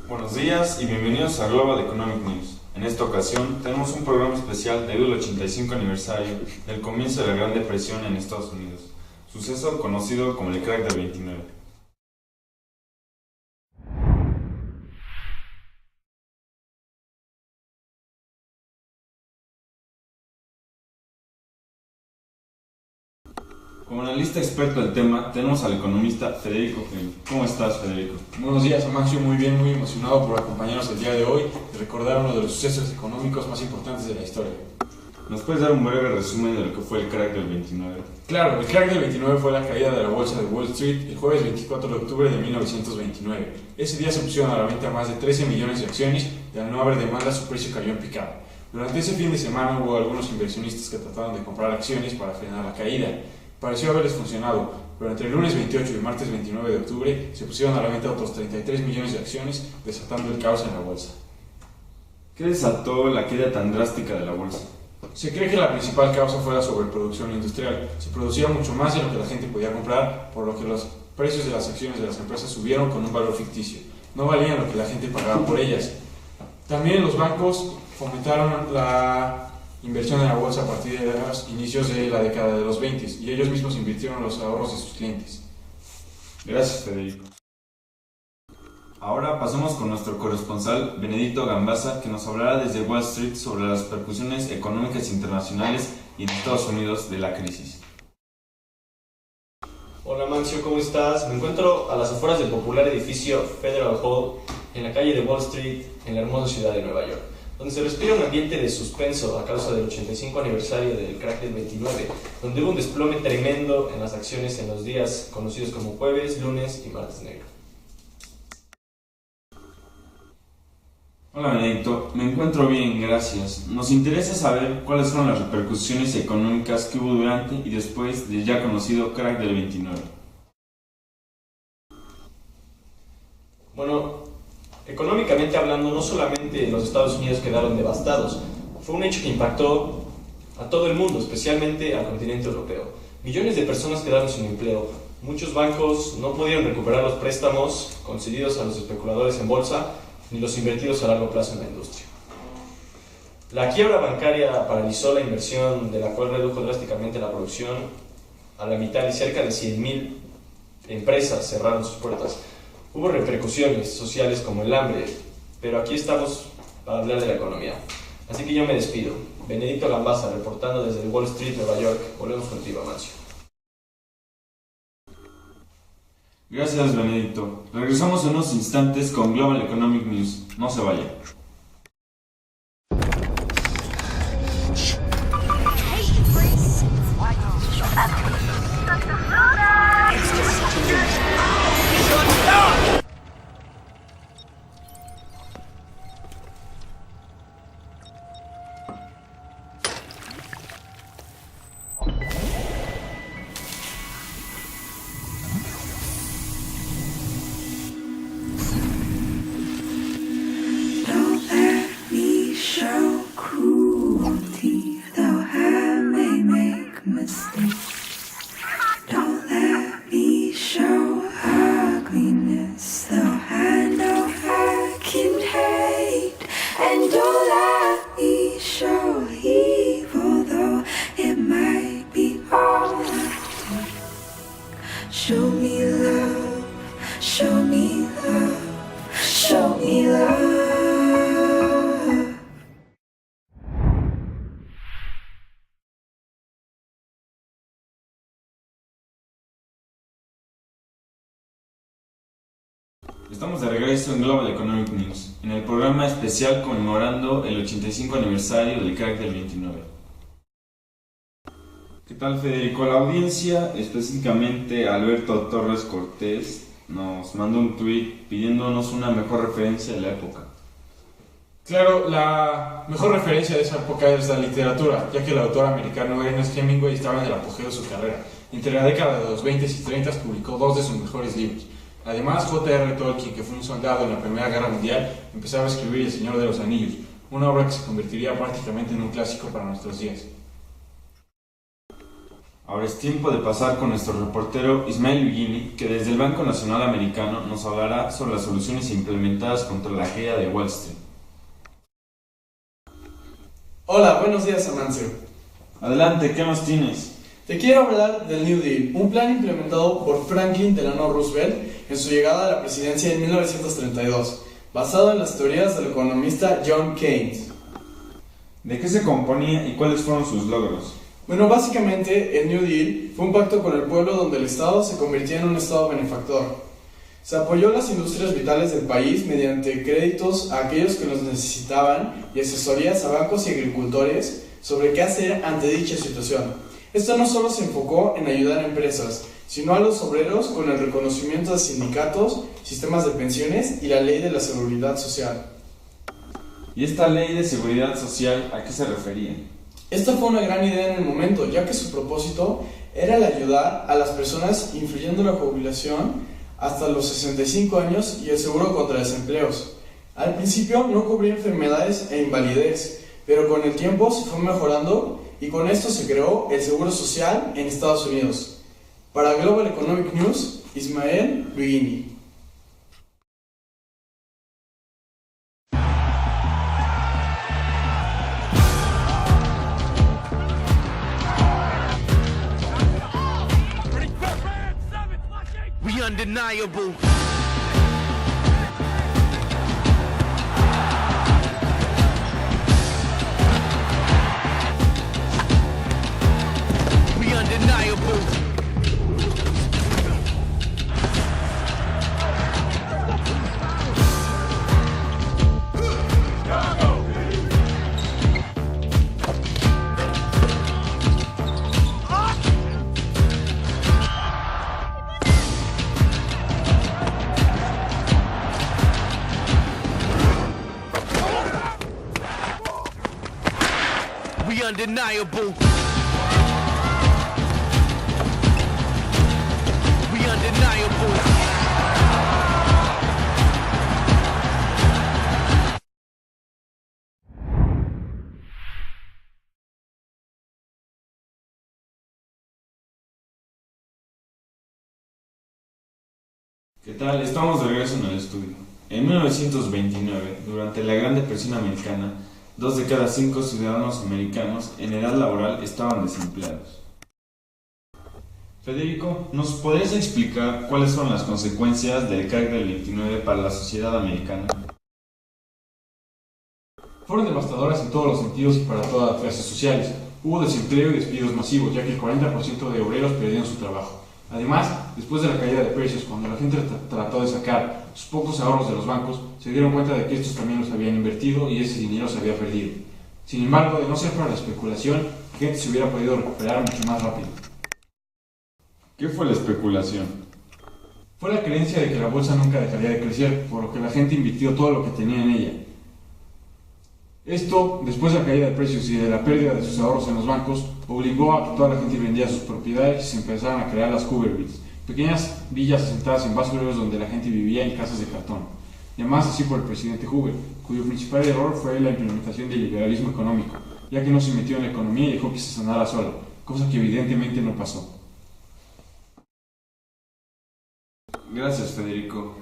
Buenos días y bienvenidos a Global Economic News. En esta ocasión tenemos un programa especial debido al 85 aniversario del comienzo de la Gran Depresión en Estados Unidos, suceso conocido como el crack del 29. Como analista experto del tema, tenemos al economista Federico Gil. ¿Cómo estás, Federico? Buenos días, Amancio. Muy bien, muy emocionado por acompañarnos el día de hoy y recordar uno de los sucesos económicos más importantes de la historia. ¿Nos puedes dar un breve resumen de lo que fue el crack del 29? Claro, el crack del 29 fue la caída de la bolsa de Wall Street el jueves 24 de octubre de 1929. Ese día se pusieron a la venta más de 13 millones de acciones y al no haber demanda su precio cayó en picado. Durante ese fin de semana hubo algunos inversionistas que trataron de comprar acciones para frenar la caída. Pareció haberles funcionado, pero entre el lunes 28 y el martes 29 de octubre se pusieron a la venta otros 33 millones de acciones, desatando el caos en la bolsa. ¿Qué desató la caída tan drástica de la bolsa? Se cree que la principal causa fue la sobreproducción industrial. Se producía mucho más de lo que la gente podía comprar, por lo que los precios de las acciones de las empresas subieron con un valor ficticio. No valían lo que la gente pagaba por ellas. También los bancos fomentaron la inversión en la bolsa a partir de los inicios de la década de los 20 y ellos mismos invirtieron los ahorros de sus clientes. Gracias, Federico. Ahora pasamos con nuestro corresponsal Benedicto Gambaza, que nos hablará desde Wall Street sobre las repercusiones económicas internacionales y en Estados Unidos de la crisis. Hola Mancio, ¿cómo estás? Me encuentro a las afueras del popular edificio Federal Hall en la calle de Wall Street, en la hermosa ciudad de Nueva York, donde se respira un ambiente de suspenso a causa del 85 aniversario del crack del 29, donde hubo un desplome tremendo en las acciones en los días conocidos como jueves, lunes y martes negro. Hola Benedicto, me encuentro bien, gracias. Nos interesa saber cuáles fueron las repercusiones económicas que hubo durante y después del ya conocido crack del 29. Bueno, económicamente hablando, no solamente los Estados Unidos quedaron devastados, fue un hecho que impactó a todo el mundo, especialmente al continente europeo. Millones de personas quedaron sin empleo. Muchos bancos no pudieron recuperar los préstamos concedidos a los especuladores en bolsa ni los invertidos a largo plazo en la industria. La quiebra bancaria paralizó la inversión, de la cual redujo drásticamente la producción a la mitad y cerca de 100,000 empresas cerraron sus puertas. Hubo repercusiones sociales como el hambre, pero aquí estamos para hablar de la economía. Así que yo me despido. Benedicto Gambaza, reportando desde Wall Street, Nueva York. Volvemos contigo, Amancio. Gracias, Benedicto. Regresamos en unos instantes con Global Economic News. No se vayan. Show me love, show me love, show me love. Estamos de regreso en Global Economic News, en el programa especial conmemorando el 85 aniversario del crack del 29. ¿Qué tal, Federico? La audiencia, específicamente Alberto Torres Cortés, nos mandó un tweet pidiéndonos una mejor referencia de la época. Claro, la mejor referencia de esa época es la literatura, ya que el autor americano Ernest Hemingway estaba en el apogeo de su carrera. Entre la década de los 20 y 30 publicó 2 de sus mejores libros. Además, J.R. Tolkien, que fue un soldado en la Primera Guerra Mundial, empezaba a escribir El Señor de los Anillos, una obra que se convertiría prácticamente en un clásico para nuestros días. Ahora es tiempo de pasar con nuestro reportero Ismael Luigini, que desde el Banco Nacional Americano nos hablará sobre las soluciones implementadas contra la caída de Wall Street. Hola, buenos días, Amancio. Adelante, ¿qué nos tienes? Te quiero hablar del New Deal, un plan implementado por Franklin Delano Roosevelt en su llegada a la presidencia en 1932, basado en las teorías del economista John Keynes. ¿De qué se componía y cuáles fueron sus logros? Bueno, básicamente el New Deal fue un pacto con el pueblo donde el Estado se convirtió en un Estado benefactor. Se apoyó las industrias vitales del país mediante créditos a aquellos que los necesitaban y asesorías a bancos y agricultores sobre qué hacer ante dicha situación. Esto no solo se enfocó en ayudar a empresas, sino a los obreros con el reconocimiento de sindicatos, sistemas de pensiones y la ley de la seguridad social. ¿Y esta ley de seguridad social a qué se refería? Esta fue una gran idea en el momento, ya que su propósito era el ayudar a las personas influyendo la jubilación hasta los 65 años y el seguro contra desempleos. Al principio no cubría enfermedades e invalidez, pero con el tiempo se fue mejorando y con esto se creó el Seguro Social en Estados Unidos. Para Global Economic News, Ismael Luigini. We undeniable. We undeniable. We undeniable. We undeniable. ¿Qué tal? Estamos de regreso en el estudio. En 1929, durante la Gran Depresión Americana, 2 de cada 5 ciudadanos americanos en edad laboral estaban desempleados. Federico, ¿nos podrías explicar cuáles son las consecuencias del crack del 29 para la sociedad americana? Fueron devastadoras en todos los sentidos y para todas las clases sociales. Hubo desempleo y despidos masivos, ya que el 40% de obreros perdieron su trabajo. Además, después de la caída de precios, cuando la gente trató de sacar sus pocos ahorros de los bancos, se dieron cuenta de que estos también los habían invertido y ese dinero se había perdido. Sin embargo, de no ser para la especulación, la gente se hubiera podido recuperar mucho más rápido. ¿Qué fue la especulación? Fue la creencia de que la bolsa nunca dejaría de crecer, por lo que la gente invirtió todo lo que tenía en ella. Esto, después de la caída de precios y de la pérdida de sus ahorros en los bancos, obligó a que toda la gente vendiera sus propiedades y se empezaron a crear las Hoovervilles, pequeñas villas asentadas en basureros donde la gente vivía en casas de cartón, llamadas así por el presidente Hoover, cuyo principal error fue la implementación del liberalismo económico, ya que no se metió en la economía y dejó que se sanara sola, cosa que evidentemente no pasó. Gracias, Federico.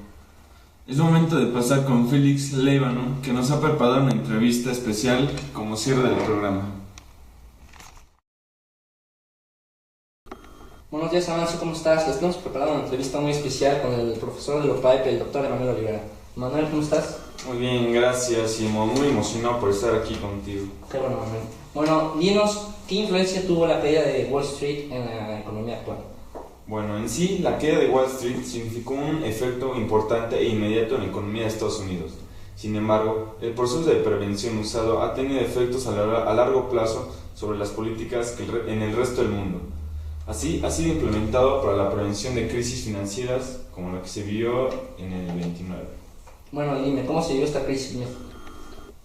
Es momento de pasar con Félix Lévano, que nos ha preparado una entrevista especial como cierre del programa. Buenos días, Amancio, ¿cómo estás? Les tenemos preparado una entrevista muy especial con el profesor de Lopaep, el doctor Emanuel Olivera. Manuel, ¿cómo estás? Muy bien, gracias, y muy emocionado por estar aquí contigo. Qué bueno, Manuel. Bueno, dinos, ¿qué influencia tuvo la caída de Wall Street en la economía actual? Bueno, en sí, la caída de Wall Street significó un efecto importante e inmediato en la economía de Estados Unidos. Sin embargo, el proceso de prevención usado ha tenido efectos a largo plazo sobre las políticas en el resto del mundo. Así, ha sido implementado para la prevención de crisis financieras como la que se vio en el 29. Bueno, dime, ¿cómo se dio esta crisis?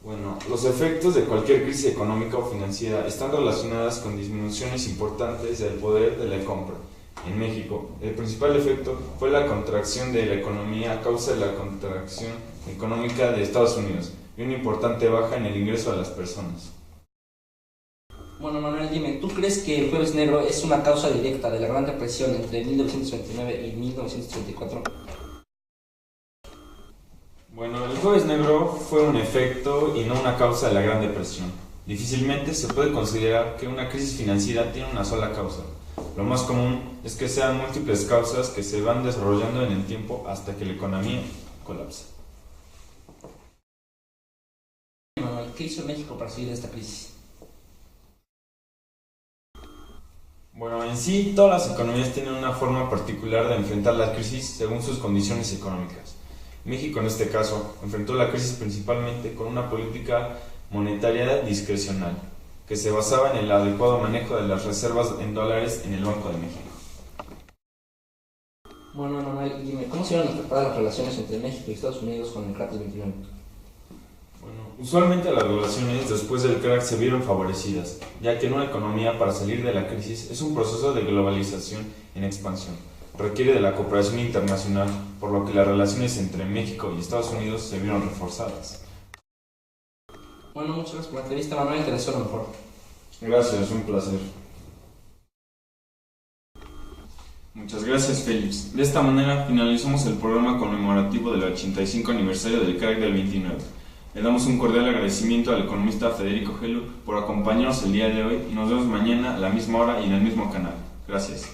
Bueno, los efectos de cualquier crisis económica o financiera están relacionadas con disminuciones importantes del poder de la compra. En México, el principal efecto fue la contracción de la economía a causa de la contracción económica de Estados Unidos y una importante baja en el ingreso de las personas. Bueno, Manuel, dime, ¿tú crees que el Jueves Negro es una causa directa de la Gran Depresión entre 1929 y 1934? Bueno, el Jueves Negro fue un efecto y no una causa de la Gran Depresión. Difícilmente se puede considerar que una crisis financiera tiene una sola causa. Lo más común es que sean múltiples causas que se van desarrollando en el tiempo hasta que la economía colapsa. Manuel, ¿qué hizo México para salir de esta crisis? Bueno, en sí, todas las economías tienen una forma particular de enfrentar la crisis según sus condiciones económicas. México, en este caso, enfrentó la crisis principalmente con una política monetaria discrecional, que se basaba en el adecuado manejo de las reservas en dólares en el Banco de México. Bueno, Manuel, dime, ¿cómo se iban a preparar las relaciones entre México y Estados Unidos con el crack del 29? Bueno, usualmente las relaciones después del crack se vieron favorecidas, ya que en una economía para salir de la crisis es un proceso de globalización en expansión. Requiere de la cooperación internacional, por lo que las relaciones entre México y Estados Unidos se vieron reforzadas. Bueno, muchas gracias por la entrevista, Manuel, te deseo lo mejor. Gracias, un placer. Muchas gracias, Félix. De esta manera finalizamos el programa conmemorativo del 85 aniversario del crack del 29. Le damos un cordial agradecimiento al economista Federico Gelu por acompañarnos el día de hoy y nos vemos mañana a la misma hora y en el mismo canal. Gracias.